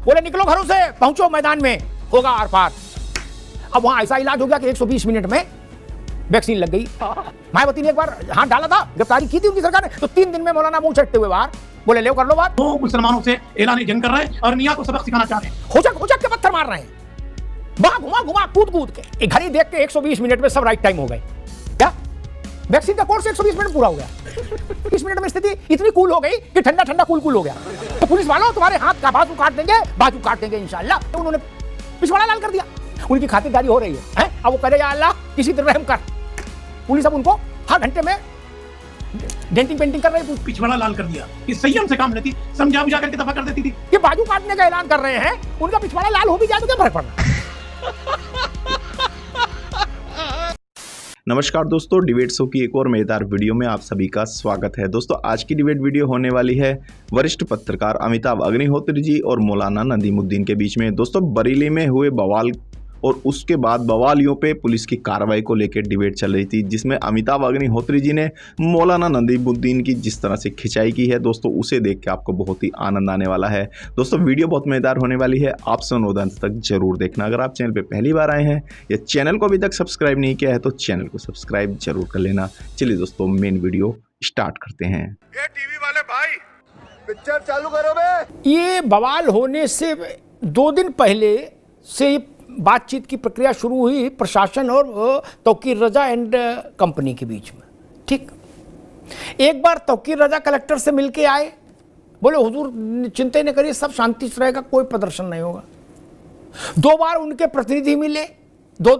वो मुसलमानों से ऐलान जंग कर रहे हैं और मियां को सबक सिखाना चाह रहे हैं। होचक के पत्थर मार रहे हैं, वहां घुमा घुमा कूद के। घड़ी देख के 120 मिनट में सब राइट टाइम हो गए। क्या वैक्सीन का कोर्स 120 मिनट पूरा हो गया। 20 मिनट में स्थिति इतनी कूल हो गई कि ठंडा ठंडा कूल हो गया। तो पुलिस वालों तुम्हारे हाथ का बाजू काट देंगे इंशाल्लाह। तो उन्होंने पिछवाड़ा लाल कर दिया। उनकी खातिरदारी हो रही है। अब वो करे या अल्लाह किसी तरह रहम कर। पुलिस अब उनको हर घंटे में डेंटिंग पेंटिंग कर रही है। पिछवाड़ा लाल कर दिया कि संयम से काम लेती, समझा बुझा करके दफा कर देती थी। ये बाजू काटने का ऐलान कर रहे हैं, उनका पिछवाड़ा लाल हो भी जाए तो क्या फर्क पड़ना। नमस्कार दोस्तों, डिबेट शो की एक और मजेदार वीडियो में आप सभी का स्वागत है। दोस्तों आज की डिबेट वीडियो होने वाली है वरिष्ठ पत्रकार अमिताभ अग्निहोत्री जी और मौलाना नदीमुद्दीन के बीच में। दोस्तों बरेली में हुए बवाल और उसके बाद बवालियों पे पुलिस की कार्रवाई को लेकर डिबेट चल रही थी, जिसमें अमिताभ अग्निहोत्री जी ने मौलाना नदीमुद्दीन की जिस तरह से खिंचाई की है दोस्तों, उसे देख के आपको बहुत ही आनंद आने वाला है। दोस्तों वीडियो बहुत मजेदार होने वाली है, आप सुनो अंत तक जरूर देखना। अगर आप चैनल पे पहली बार आए हैं या चैनल को अभी तक सब्सक्राइब नहीं किया है तो चैनल को सब्सक्राइब जरूर कर लेना। चलिए दोस्तों मेन वीडियो स्टार्ट करते हैं। ये टीवी वाले भाई पिक्चर चालू करो बे। ये बवाल होने से 2 दिन पहले से बातचीत की प्रक्रिया शुरू हुई प्रशासन और तौकीर रजा एंड कंपनी के बीच में। ठीक, एक बार तौकीर रजा कलेक्टर से मिलके आए, बोले हुजूर चिंता न करिए, सब शांति से रहेगा, कोई प्रदर्शन नहीं होगा। 2 बार उनके प्रतिनिधि मिले, दो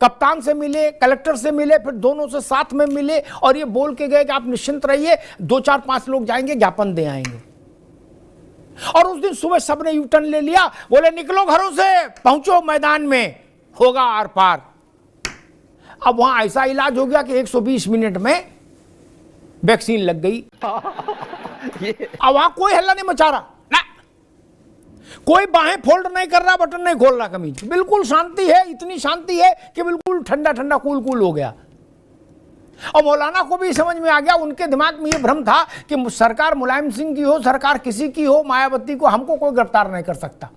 कप्तान से मिले, कलेक्टर से मिले, फिर दोनों से साथ में मिले और ये बोल के गए कि आप निश्चिंत रहिए, 2, 4, 5 लोग जाएंगे, ज्ञापन दे आएंगे। और उस दिन सुबह सबने यू टर्न ले लिया, बोले निकलो घरों से, पहुंचो मैदान में, होगा आर पार। अब वहां ऐसा इलाज हो गया कि 120 मिनट में वैक्सीन लग गई। अब वहां कोई हल्ला नहीं मचा रहा ना, कोई बाहें फोल्ड नहीं कर रहा, बटन नहीं खोल रहा कमीज, बिल्कुल शांति है। इतनी शांति है कि बिल्कुल ठंडा ठंडा कूल हो गया। और मौलाना को भी समझ में आ गया, उनके दिमाग में ये भ्रम था कि सरकार मुलायम सिंह की हो, सरकार किसी की हो, मायावती को हमको कोई गिरफ्तार नहीं कर सकता।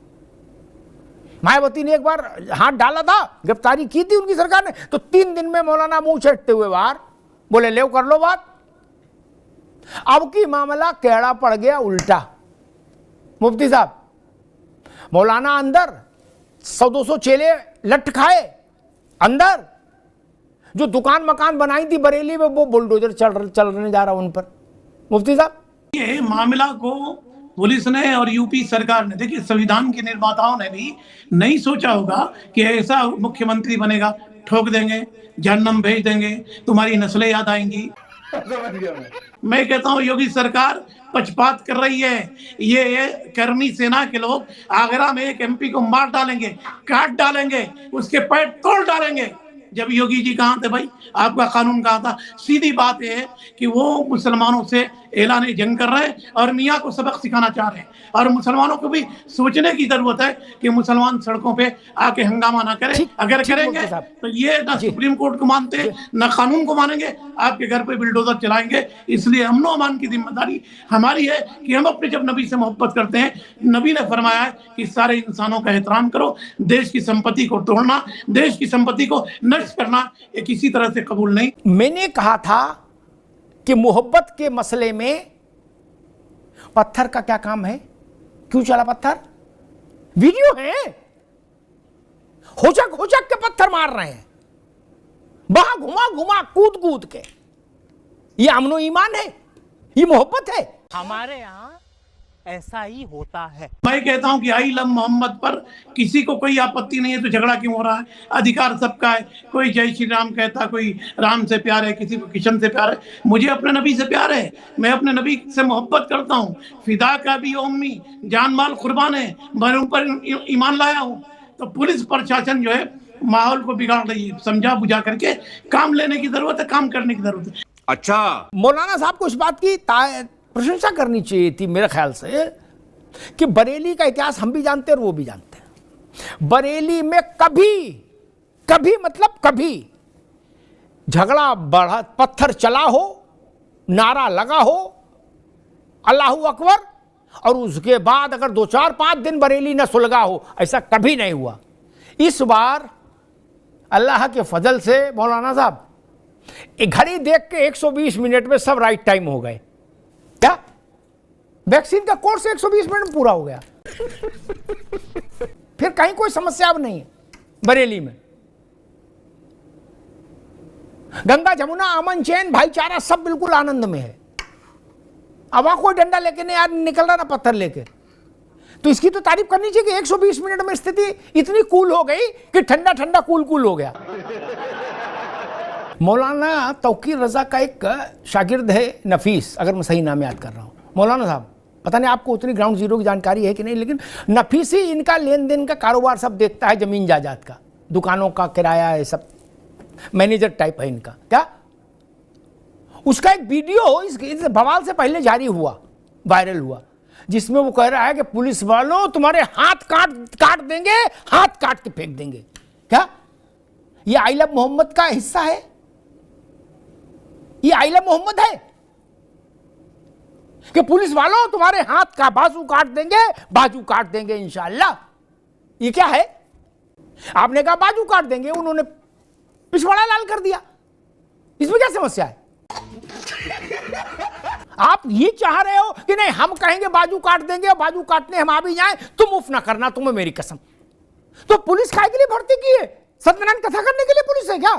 मायावती ने एक बार हाथ डाला था, गिरफ्तारी की थी उनकी सरकार ने, तो 3 दिन में मौलाना मुंह चटते हुए बाहर बोले ले कर लो बात। अब की मामला कैड़ा पड़ गया उल्टा। मुफ्ती साहब, मौलाना अंदर, 100-200 चेले लट खाए अंदर, जो दुकान मकान बनाई थी बरेली में वो बुलडोजर चलने जा रहा उन पर। मुफ्ती साहब, ये मामला को पुलिस ने और यूपी सरकार ने, देखिए संविधान के निर्माताओं ने भी नहीं सोचा होगा कि ऐसा मुख्यमंत्री बनेगा, ठोक देंगे, जहन्नम भेज देंगे, तुम्हारी नस्लें याद आएंगी। मैं कहता हूँ योगी सरकार पक्षपात कर रही है। ये कर्मी सेना के लोग आगरा में एक एमपी को मार डालेंगे, काट डालेंगे, उसके पैर तोड़ डालेंगे। जब योगी जी कहाँ थे भाई, आपका कानून कहाँ था? सीधी बात है कि वो मुसलमानों से ऐलान जंग कर रहे हैं और मियाँ को सबक सिखाना चाह रहे हैं। और मुसलमानों को भी सोचने की जरूरत है कि मुसलमान सड़कों पे आके हंगामा ना करें। अगर करेंगे तो ये ना सुप्रीम कोर्ट को मानते, ना कानून को मानेंगे, आपके घर पे बिल्डोजर चलाएंगे। इसलिए अमनो अमान की जिम्मेदारी हमारी है कि हम अपने जब नबी से मोहब्बत करते हैं, नबी ने फरमाया है कि सारे इंसानों का एहतराम करो, देश की संपत्ति को तोड़ना, देश की संपत्ति को नष्ट करना ये किसी तरह से कबूल नहीं। मैंने कहा था कि मोहब्बत के मसले में पत्थर का क्या काम है, क्यों चला पत्थर? वीडियो है, होचक के पत्थर मार रहे हैं, वहां घुमा कूद के। ये अमनो ईमान है, ये मोहब्बत है। हमारे यहाँ ऐसा ही होता है। मैं कहता हूं कि आई लव मोहम्मद पर किसी को कोई आपत्ति नहीं है, तो झगड़ा क्यों हो रहा है? अधिकार सबका है। कोई जय श्री राम कहता, कोई राम से प्यार है, किसी को किशन से प्यार है। मुझे अपने नबी से प्यार है, मैं अपने नबी से मोहब्बत करता हूं। फिदा का भी उम्मी, जान माल कुर्बान है, मैं उन पर ईमान लाया हूं। तो पुलिस प्रशासन जो है माहौल को बिगाड़ रही है। समझा बुझा करके काम लेने की जरूरत है, काम करने की जरूरत है। अच्छा, मौलाना साहब को इस बात की प्रशंसा करनी चाहिए थी मेरे ख्याल से कि बरेली का इतिहास हम भी जानते हैं और वो भी जानते हैं। बरेली में कभी मतलब कभी झगड़ा बढ़ा, पत्थर चला हो, नारा लगा हो, अल्लाहू अकबर, और उसके बाद अगर 2-4-5 दिन बरेली न सुलगा हो, ऐसा कभी नहीं हुआ। इस बार अल्लाह के फजल से मौलाना साहब एक घड़ी देख के 120 मिनट में सब राइट टाइम हो गए। क्या वैक्सीन का कोर्स 120 मिनट में पूरा हो गया। फिर कहीं कोई समस्या अब नहीं है बरेली में। गंगा जमुना अमन चैन भाईचारा सब बिल्कुल आनंद में है। अब वहां कोई डंडा लेके नहीं निकल रहा ना पत्थर लेके। तो इसकी तो तारीफ करनी चाहिए कि 120 मिनट में स्थिति इतनी कूल हो गई कि ठंडा ठंडा कूल हो गया। मौलाना तौकीर रजा का एक शागिर्द है नफीस, अगर मैं सही नाम याद कर रहा हूं। मौलाना साहब पता नहीं आपको उतनी ग्राउंड जीरो की जानकारी है कि नहीं, लेकिन नफीस ही इनका लेन देन का कारोबार सब देखता है, जमीन जायदाद का, दुकानों का किराया है, सब मैनेजर टाइप है इनका। क्या उसका एक वीडियो इस बवाल से पहले जारी हुआ, वायरल हुआ, जिसमें वो कह रहा है कि पुलिस वालों तुम्हारे हाथ काट देंगे, हाथ काट के फेंक देंगे। क्या ये आई लव मोहम्मद का हिस्सा है? ये आई लव मोहम्मद है कि पुलिस वालों तुम्हारे हाथ का बाजू काट देंगे इंशाअल्लाह? ये क्या है? आपने कहा बाजू काट देंगे, उन्होंने पिछवाड़ा लाल कर दिया। इसमें क्या समस्या है? आप ये चाह रहे हो कि नहीं हम कहेंगे बाजू काट देंगे, बाजू काटने हम आ भी जाएं, तुम उफ ना करना, तुम्हें मेरी कसम। तो पुलिस काय के लिए भर्ती की है? सत्यनारायण कथा करने के लिए पुलिस है क्या?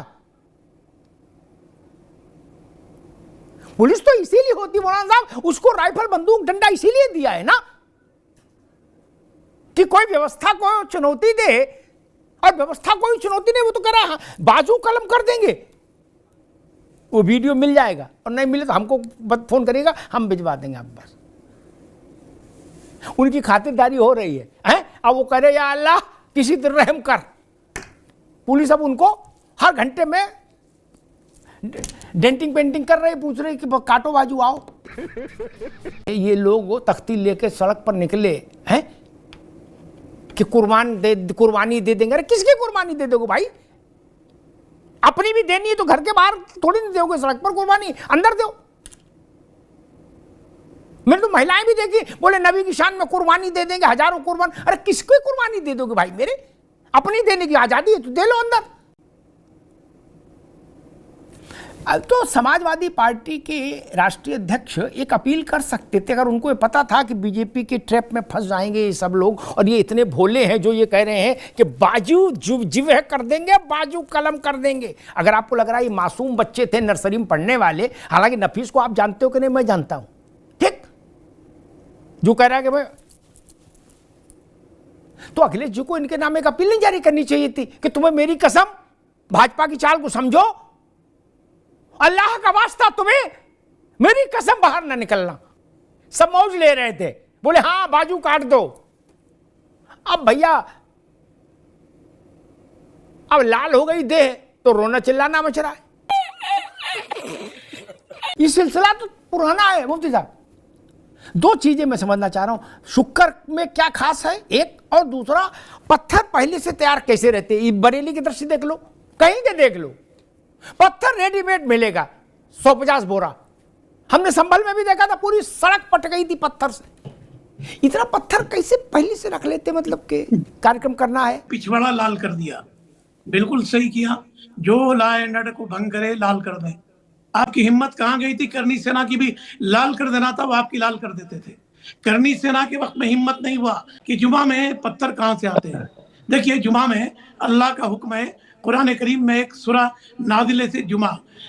पुलिस तो इसीलिए होती मौलाना साहब, उसको राइफल बंदूक डंडा इसीलिए दिया है ना कि कोई व्यवस्था को चुनौती दे, और व्यवस्था कोई चुनौती नहीं, वो तो कह रहा है बाजू कलम कर देंगे। वो वीडियो मिल जाएगा, और नहीं मिले तो हमको फोन करिएगा, हम भिजवा देंगे आप पास। उनकी खातिरदारी हो रही है, हैं? अब वो कह रहे या अल्लाह किसी तरह रहम कर। पुलिस अब उनको हर घंटे में डेंटिंग पेंटिंग कर रहे, पूछ रहे कि काटो बाजू आओ। ये लोग वो तख्ती लेके सड़क पर निकले हैं कि कुर्बानी दे देंगे। अरे किसकी कुर्बानी दे दोगे भाई? अपनी भी देनी है तो घर के बाहर थोड़ी नहीं दोगे, सड़क पर कुर्बानी अंदर दो। मैंने तो महिलाएं भी देखी, बोले नबी की शान में कुर्बानी दे देंगे, हजारों कुर्बान। अरे किसको कुर्बानी दे दोगे भाई? मेरे अपनी देने की आजादी है तो दे लो अंदर। तो समाजवादी पार्टी के राष्ट्रीय अध्यक्ष एक अपील कर सकते थे, अगर उनको ये पता था कि बीजेपी के ट्रैप में फंस जाएंगे ये सब लोग, और ये इतने भोले हैं जो ये कह रहे हैं कि बाजू जिवह कर देंगे, बाजू कलम कर देंगे। अगर आपको लग रहा है ये मासूम बच्चे थे नर्सरी में पढ़ने वाले, हालांकि नफीस को आप जानते हो कि नहीं, मैं जानता हूं, ठीक, जो कह रहा है कि भाई, तो अखिलेश जी को इनके नाम एक अपील नहीं जारी करनी चाहिए थी कि तुम्हें मेरी कसम, भाजपा की चाल को समझो, अल्लाह का वास्ता तुम्हें मेरी कसम बाहर ना निकलना। सब मौज ले रहे थे, बोले हां बाजू काट दो। अब भैया अब लाल हो गई देह तो रोना चिल्लाना मच रहा है। ये सिलसिला तो पुराना है मुफ्ती साहब। दो चीजें मैं समझना चाह रहा हूं, शुक्र में क्या खास है एक, और दूसरा पत्थर पहले से तैयार कैसे रहते हैं। बरेली की दृष्टि देख लो, कहीं के देख लो, पत्थर रेडीमेड मिलेगा 150 बोरा। हमने संभल में भी देखा था, पूरी सड़क पट गई थी पत्थर से। इतना पत्थर कैसे पहले से रख लेते, मतलब के कार्यक्रम करना है। पिछवाड़ा लाल कर दिया, बिल्कुल सही किया। जो लॉ एंड ऑर्डर को भंग करे लाल कर दे। आपकी हिम्मत कहां गई थी? करनी सेना की भी लाल कर देना था, वो आपकी लाल कर देते थे। करनी सेना के वक्त में हिम्मत नहीं हुआ कि जुमा में पत्थर कहां से आते हैं। देखिए जुमा में अल्लाह का हुक्म है, कुरान करीम में एक सूरा नाज़िल से जुमा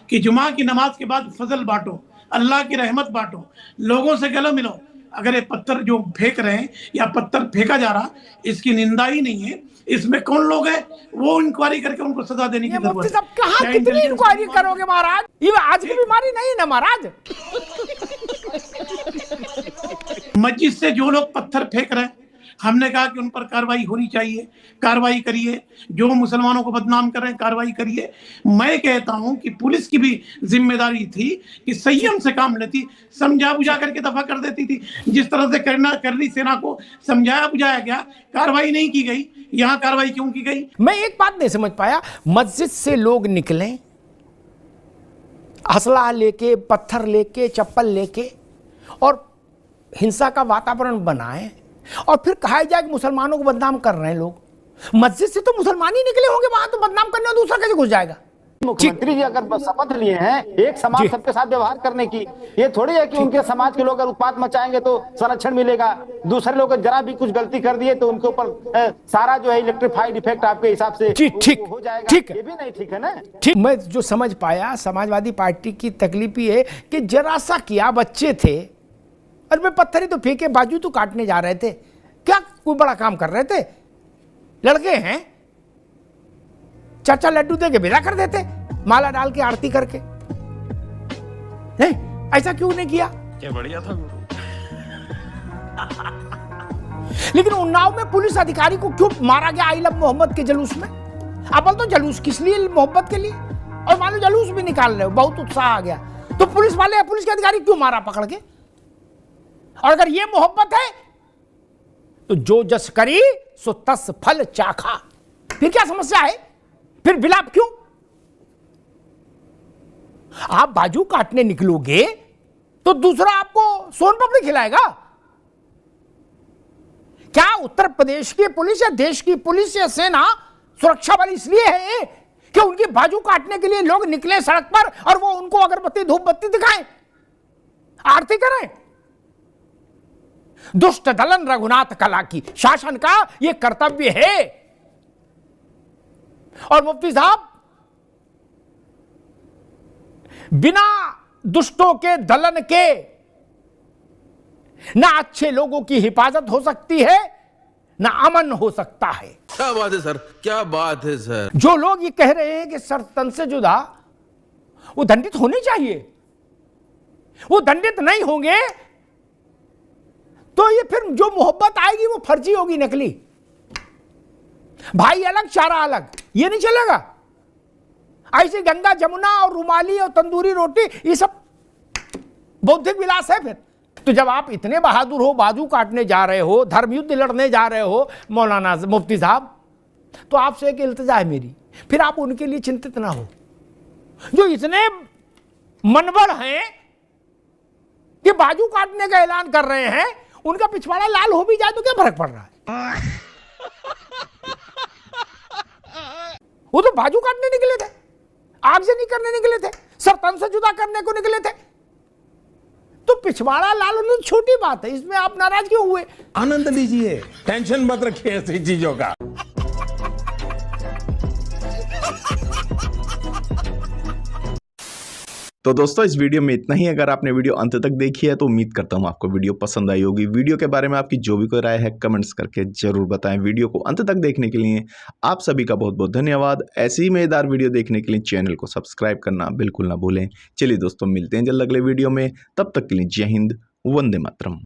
कि जुमा की नमाज के बाद फजल बांटो, अल्लाह की रहमत बांटो, लोगों से गले मिलो। अगर ये पत्थर जो फेंक रहे हैं या पत्थर फेंका जा रहा, इसकी निंदा ही नहीं है, इसमें कौन लोग हैं वो इंक्वायरी करके उनको सजा देने की जरूरत है। कहां कितनी इंक्वायरी करोगे महाराज? ये आज की बीमारी नहीं ना महाराज। मस्जिद से जो लोग पत्थर फेंक रहे हैं, हमने कहा कि उन पर कार्रवाई होनी चाहिए, कार्रवाई करिए। जो मुसलमानों को बदनाम कर रहे हैं कार्रवाई करिए। मैं कहता हूं कि पुलिस की भी जिम्मेदारी थी कि संयम से काम लेती, समझा बुझा करके दफा कर देती थी। जिस तरह से करनी सेना को समझाया बुझाया गया, कार्रवाई नहीं की गई, यहाँ कार्रवाई क्यों की गई? मैं एक बात नहीं समझ पाया, मस्जिद से लोग निकले हसला लेके, पत्थर लेके, चप्पल लेके, और हिंसा का वातावरण बनाएं और फिर कहा जाए कि मुसलमानों को बदनाम कर रहे हैं लोग। मस्जिद से तो मुसलमान ही निकले होंगे, वहां तो बदनाम करने और दूसरा कैसे घुस जाएगा? मुख्यमंत्री जी अगर शपथ लिए हैं एक समाज सबके साथ व्यवहार करने की, ये थोड़ी है कि उनके समाज के लोग अगर उत्पात मचाएंगे तो संरक्षण मिलेगा, दूसरे लोग जरा भी कुछ गलती कर दिए तो उनके ऊपर सारा जो है इलेक्ट्रिफाइड इफेक्ट आपके हिसाब से ठीक हो जाएगा। ठीक ये भी नहीं ठीक है ना। ठीक, मैं जो समझ पाया समाजवादी पार्टी की तकलीफ ये है कि जरा सा किया, बच्चे थे और मैं पत्थर ही तो फेंके, बाजू तो काटने जा रहे थे, क्या कोई बड़ा काम कर रहे थे? लड़के हैं, चाचा लड्डू दे के विदा कर देते, माला डाल के आरती करके। नहीं, ऐसा क्यों नहीं किया? क्या बढ़िया था गुरु। लेकिन उन्नाव में पुलिस अधिकारी को क्यों मारा गया आई लव मोहम्मद के जुलूस में? अब तो जुलूस किस लिए? मोहब्बत के लिए। और मान लो जुलूस भी निकाल रहे हो, बहुत उत्साह आ गया, तो पुलिस वाले पुलिस के अधिकारी क्यों मारा पकड़ के? और अगर ये मोहब्बत है तो जो जस करी सो तस फल चाखा, फिर क्या समस्या है? फिर विलाप क्यों? आप बाजू काटने निकलोगे तो दूसरा आपको सोन पापड़ी खिलाएगा? क्या उत्तर प्रदेश की पुलिस या देश की पुलिस या सेना सुरक्षा बल इसलिए है कि उनकी बाजू काटने के लिए लोग निकले सड़क पर और वो उनको अगरबत्ती धूप बत्ती दिखाएं, आरती करें? दुष्ट दलन रघुनाथ कला की शासन का यह कर्तव्य है। और मुफ्ती साहब, बिना दुष्टों के दलन के ना अच्छे लोगों की हिफाजत हो सकती है, ना अमन हो सकता है। क्या बात है सर, क्या बात है सर। जो लोग ये कह रहे हैं कि सर तन से जुदा, वो दंडित होने चाहिए, वो दंडित नहीं होंगे तो ये फिर जो मोहब्बत आएगी वो फर्जी होगी, नकली। भाई अलग चारा अलग, ये नहीं चलेगा। ऐसे गंगा जमुना और रुमाली और तंदूरी रोटी ये सब बौद्धिक विलास है। फिर तो जब आप इतने बहादुर हो, बाजू काटने जा रहे हो, धर्म युद्ध लड़ने जा रहे हो मौलाना मुफ्ती साहब, तो आपसे एक इल्तिजा है मेरी, फिर आप उनके लिए चिंतित ना हो जो इतने मनवर हैं कि बाजू काटने का ऐलान कर रहे हैं। उनका पिछवाड़ा लाल हो भी जाए तो क्या फर्क पड़ रहा है? वो तो बाजू काटने निकले थे, आगजनी करने निकले थे, सर तन से जुदा करने को निकले थे, तो पिछवाड़ा लाल होना तो छोटी बात है, इसमें आप नाराज क्यों हुए? आनंद लीजिए, टेंशन मत रखिए ऐसी चीजों का। तो दोस्तों इस वीडियो में इतना ही। अगर आपने वीडियो अंत तक देखी है तो उम्मीद करता हूँ आपको वीडियो पसंद आई होगी। वीडियो के बारे में आपकी जो भी कोई राय है कमेंट्स करके जरूर बताएं। वीडियो को अंत तक देखने के लिए आप सभी का बहुत बहुत धन्यवाद। ऐसी ही मजेदार वीडियो देखने के लिए चैनल को सब्सक्राइब करना बिल्कुल ना भूलें। चलिए दोस्तों, मिलते हैं जल्द अगले वीडियो में, तब तक के लिए जय हिंद, वंदे मातरम।